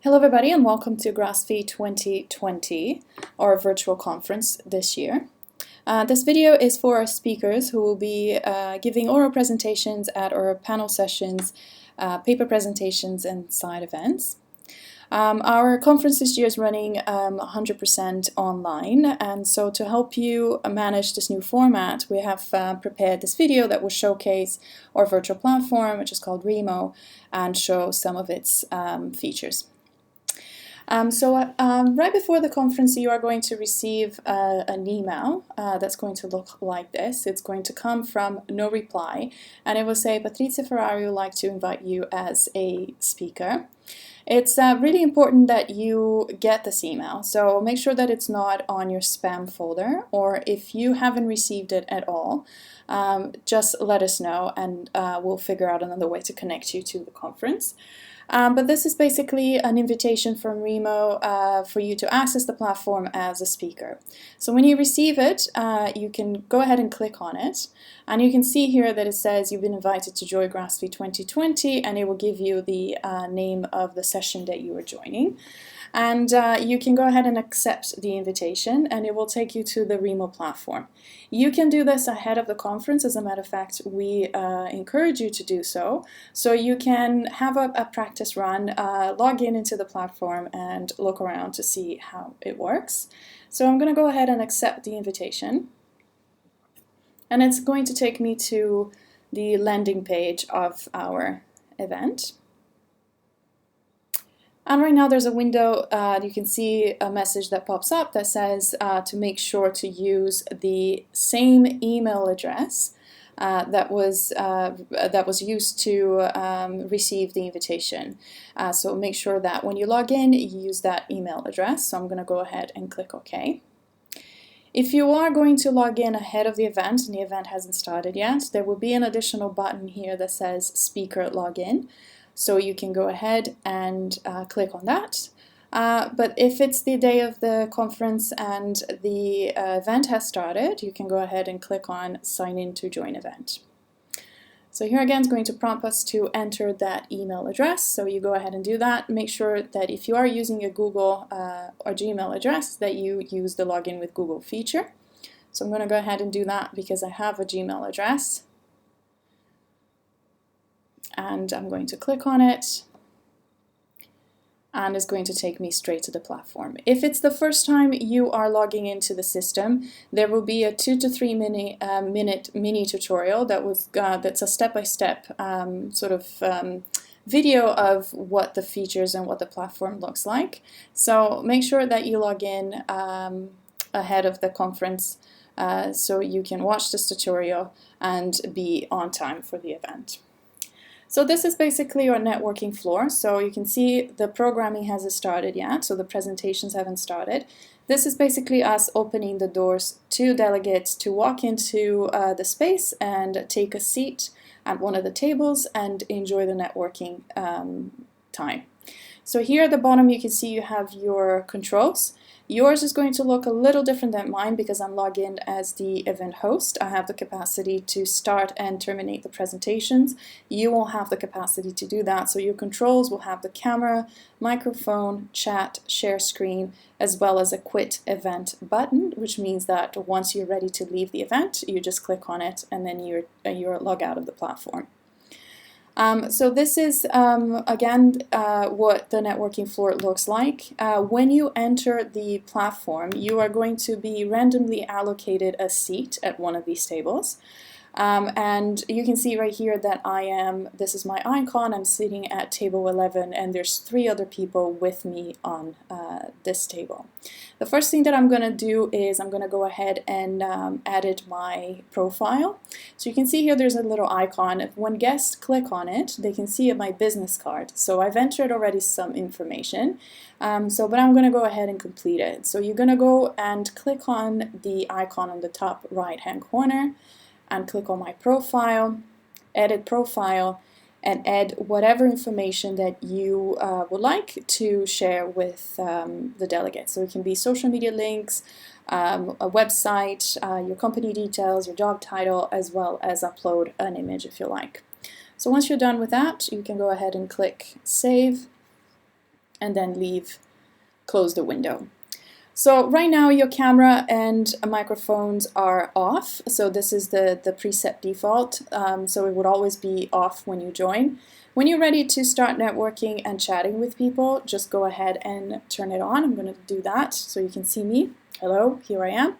Hello everybody and welcome to GRASFI 2020, our virtual conference this year. This video is for our speakers who will be giving oral presentations at our panel sessions, paper presentations and side events. Our conference this year is running 100% online, and so to help you manage this new format, we have prepared this video that will showcase our virtual platform, which is called Remo, and show some of its features. Right before the conference, you are going to receive an email that's going to look like this. It's going to come from No Reply, and it will say, Patrizia Ferrari would like to invite you as a speaker. It's really important that you get this email, so make sure that it's not on your spam folder, or if you haven't received it at all, just let us know and we'll figure out another way to connect you to the conference. But this is basically an invitation from Remo for you to access the platform as a speaker. So when you receive it, you can go ahead and click on it. And you can see here that it says you've been invited to join GRASFI 2020, and it will give you the name of the session that you are joining. And you can go ahead and accept the invitation, and it will take you to the Remo platform. You can do this ahead of the conference. As a matter of fact, we encourage you to do so. So you can have a practice run, log into the platform, and look around to see how it works. So I'm going to go ahead and accept the invitation. And it's going to take me to the landing page of our event. And right now there's a window, you can see a message that pops up that says to make sure to use the same email address that was used to receive the invitation. So make sure that when you log in, you use that email address. So I'm going to go ahead and click OK. If you are going to log in ahead of the event and the event hasn't started yet, there will be an additional button here that says Speaker Login. So you can go ahead and click on that. But if it's the day of the conference and the event has started, you can go ahead and click on Sign in to join event. So here again, it's going to prompt us to enter that email address. So you go ahead and do that. Make sure that if you are using a Google or Gmail address, that you use the login with Google feature. So I'm going to go ahead and do that because I have a Gmail address. And I'm going to click on it, and it's going to take me straight to the platform. If it's the first time you are logging into the system, there will be a 2 to 3 minute mini tutorial that's a step-by-step video of what the features and what the platform looks like. So make sure that you log in ahead of the conference so you can watch this tutorial and be on time for the event. So this is basically our networking floor. So you can see the programming hasn't started yet, so the presentations haven't started. This is basically us opening the doors to delegates to walk into the space and take a seat at one of the tables and enjoy the networking time. So here at the bottom you can see you have your controls. Yours is going to look a little different than mine because I'm logged in as the event host. I have the capacity to start and terminate the presentations. You will have the capacity to do that. So your controls will have the camera, microphone, chat, share screen, as well as a quit event button, which means that once you're ready to leave the event, you just click on it and then you're logged out of the platform. So this is, again, what the networking floor looks like. When you enter the platform, you are going to be randomly allocated a seat at one of these tables. And you can see right here that this is my icon, I'm sitting at table 11 and there's 3 other people with me on this table. The first thing that I'm going to do is I'm going to go ahead and edit my profile. So you can see here there's a little icon. If when guests click on it, they can see my business card. So I've entered already some information, but I'm going to go ahead and complete it. So you're going to go and click on the icon on the top right hand corner and click on my profile, edit profile, and add whatever information that you would like to share with the delegates. So it can be social media links, a website, your company details, your job title, as well as upload an image if you like. So once you're done with that, you can go ahead and click Save, and then close the window. So right now your camera and microphones are off. So this is the preset default. So it would always be off when you join. When you're ready to start networking and chatting with people, just go ahead and turn it on. I'm going to do that so you can see me. Hello, here I am.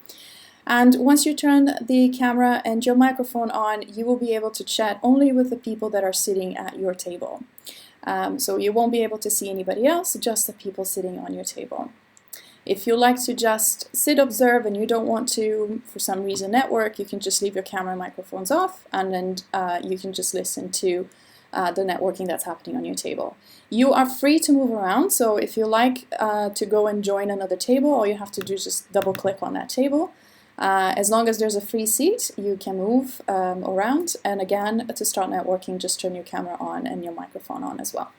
And once you turn the camera and your microphone on, you will be able to chat only with the people that are sitting at your table. So you won't be able to see anybody else, just the people sitting on your table. If you like to just sit, observe, and you don't want to, for some reason, network, you can just leave your camera and microphones off, and then you can just listen to the networking that's happening on your table. You are free to move around, so if you like to go and join another table, all you have to do is just double-click on that table. As long as there's a free seat, you can move around, and again, to start networking, just turn your camera on and your microphone on as well.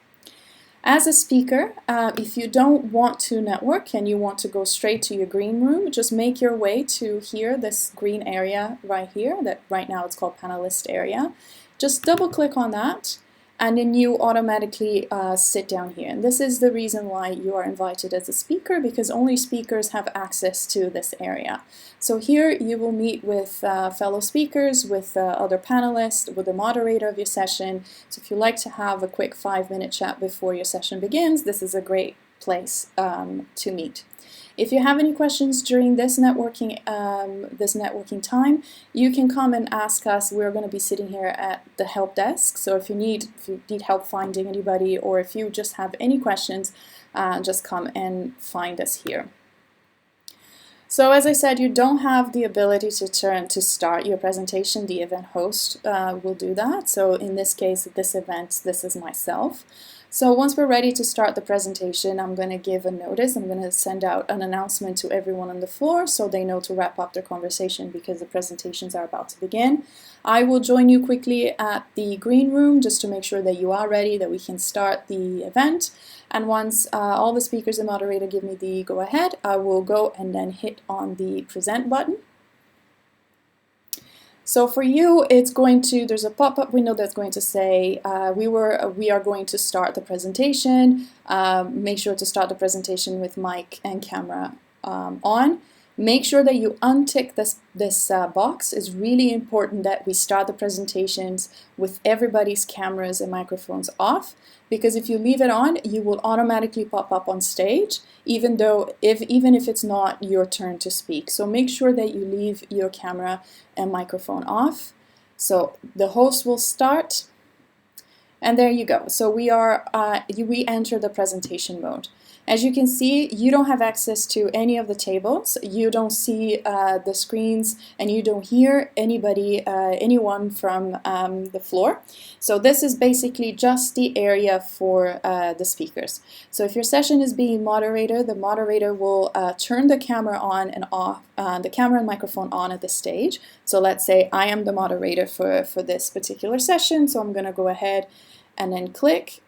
As a speaker, if you don't want to network and you want to go straight to your green room, just make your way to here, this green area right here, that right now it's called Panelist Area. Just double click on that, and then you automatically sit down here. And this is the reason why you are invited as a speaker, because only speakers have access to this area. So here you will meet with fellow speakers, with other panelists, with the moderator of your session. So if you like to have a quick 5-minute chat before your session begins, this is a great place to meet. If you have any questions during this networking time, you can come and ask us. We're going to be sitting here at the help desk. So if you need help finding anybody, or if you just have any questions, just come and find us here. So as I said, you don't have the ability to start your presentation. The event host will do that. So in this case, this event, this is myself. So once we're ready to start the presentation, I'm going to give a notice. I'm going to send out an announcement to everyone on the floor so they know to wrap up their conversation, because the presentations are about to begin. I will join you quickly at the green room just to make sure that you are ready, that we can start the event. And once all the speakers and moderator give me the go ahead, I will go and then hit on the present button. So for you, there's a pop-up window that's going to say, we are going to start the presentation. Make sure to start the presentation with mic and camera on. Make sure that you untick this box. It's really important that we start the presentations with everybody's cameras and microphones off, because if you leave it on, you will automatically pop up on stage, even if it's not your turn to speak. So make sure that you leave your camera and microphone off. So the host will start, and there you go. So we enter the presentation mode. As you can see, you don't have access to any of the tables. You don't see the screens, and you don't hear anyone from the floor. So this is basically just the area for the speakers. So if your session is being moderated, the moderator will turn the camera on and off, the camera and microphone on at the stage. So let's say I am the moderator for this particular session. So I'm going to go ahead and then click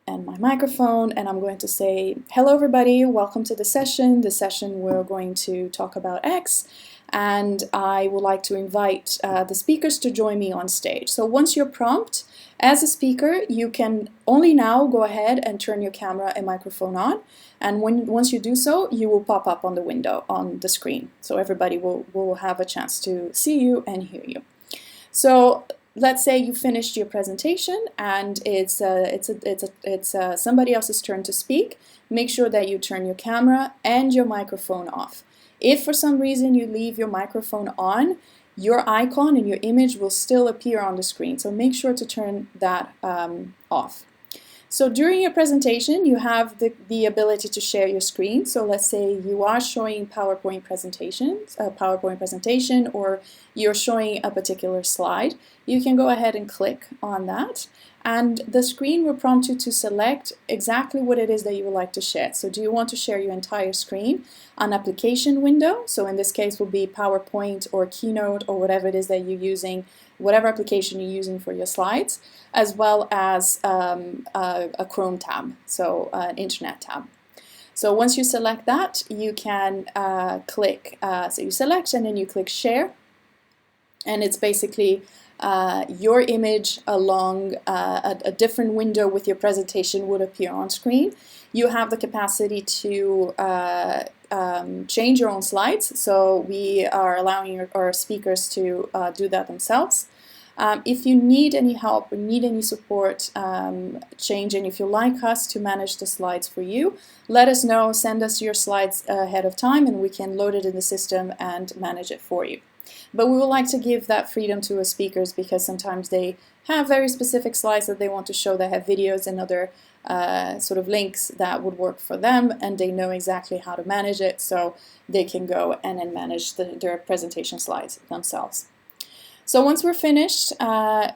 and my microphone, and I'm going to say, hello everybody, welcome to the session. The session we're going to talk about X, and I would like to invite the speakers to join me on stage. So once you're prompted, as a speaker, you can only now go ahead and turn your camera and microphone on, and once you do so, you will pop up on the window, on the screen. So everybody will have a chance to see you and hear you. So let's say you finished your presentation and it's somebody else's turn to speak. Make sure that you turn your camera and your microphone off. If for some reason you leave your microphone on, your icon and your image will still appear on the screen. So make sure to turn that off. So during your presentation, you have the ability to share your screen. So let's say you are showing PowerPoint presentation, or you're showing a particular slide. You can go ahead and click on that, and the screen will prompt you to select exactly what it is that you would like to share. So do you want to share your entire screen, an application window? So in this case will be PowerPoint or Keynote or whatever it is that you're using, whatever application you're using for your slides, as well as a Chrome tab, so an Internet tab. So once you select that, you can click, so you select and then you click Share, and it's basically your image along a different window with your presentation would appear on screen. You have the capacity to change your own slides, so we are allowing our speakers to do that themselves. If you need any help or need any support changing, if you'd like us to manage the slides for you, let us know, send us your slides ahead of time and we can load it in the system and manage it for you. But we would like to give that freedom to our speakers because sometimes they have very specific slides that they want to show that have videos and other sort of links that would work for them, and they know exactly how to manage it, so they can go and then manage their presentation slides themselves. So once we're finished,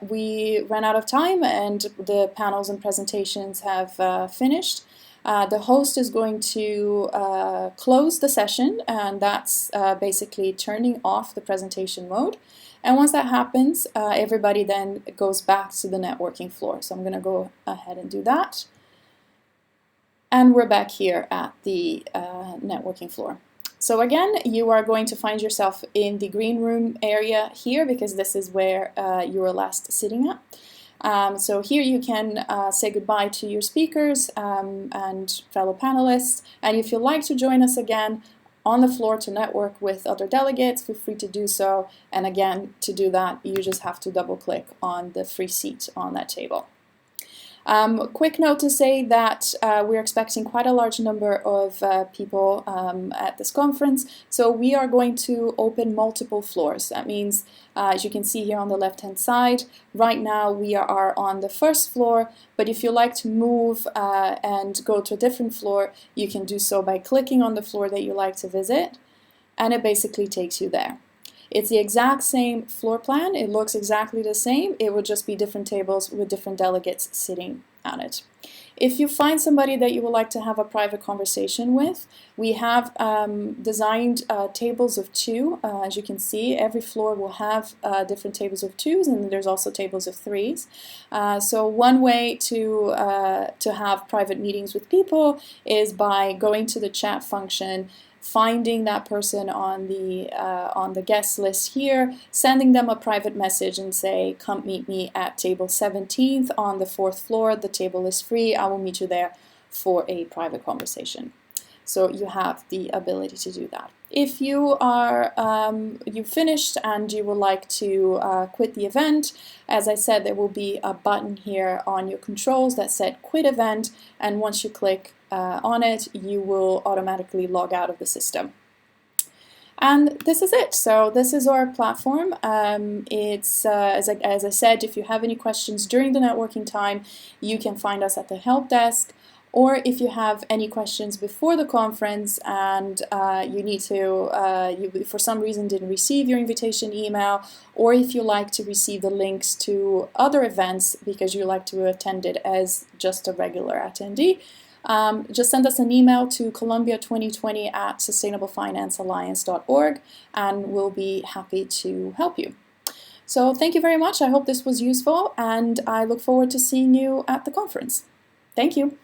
we ran out of time and the panels and presentations have finished. The host is going to close the session, and that's basically turning off the presentation mode. And once that happens, everybody then goes back to the networking floor. So I'm going to go ahead and do that. And we're back here at the networking floor. So again, you are going to find yourself in the green room area here because this is where you were last sitting at. So here you can say goodbye to your speakers and fellow panelists. And if you'd like to join us again on the floor to network with other delegates, feel free to do so. And again, to do that, you just have to double click on the free seat on that table. Quick note to say that we're expecting quite a large number of people at this conference, so we are going to open multiple floors. That means, as you can see here on the left-hand side, right now we are on the first floor, but if you like to move and go to a different floor, you can do so by clicking on the floor that you like to visit, and it basically takes you there. It's the exact same floor plan. It looks exactly the same. It would just be different tables with different delegates sitting at it. If you find somebody that you would like to have a private conversation with, we have designed tables of two. As you can see, every floor will have different tables of twos, and there's also tables of threes. So one way to have private meetings with people is by going to the chat function, finding that person on the guest list here, sending them a private message and say, come meet me at table 17th on the 4th floor. The table is free. I will meet you there for a private conversation. So you have the ability to do that. If you are you finished and you would like to quit the event, as I said, there will be a button here on your controls that said quit event, and once you click on it, you will automatically log out of the system. And this is it. So this is our platform. It's as I said, if you have any questions during the networking time, you can find us at the help desk. Or if you have any questions before the conference and you need to, you for some reason didn't receive your invitation email, or if you like to receive the links to other events because you like to attend it as just a regular attendee, just send us an email to columbia2020@sustainablefinancealliance.org and we'll be happy to help you. So thank you very much. I hope this was useful and I look forward to seeing you at the conference. Thank you.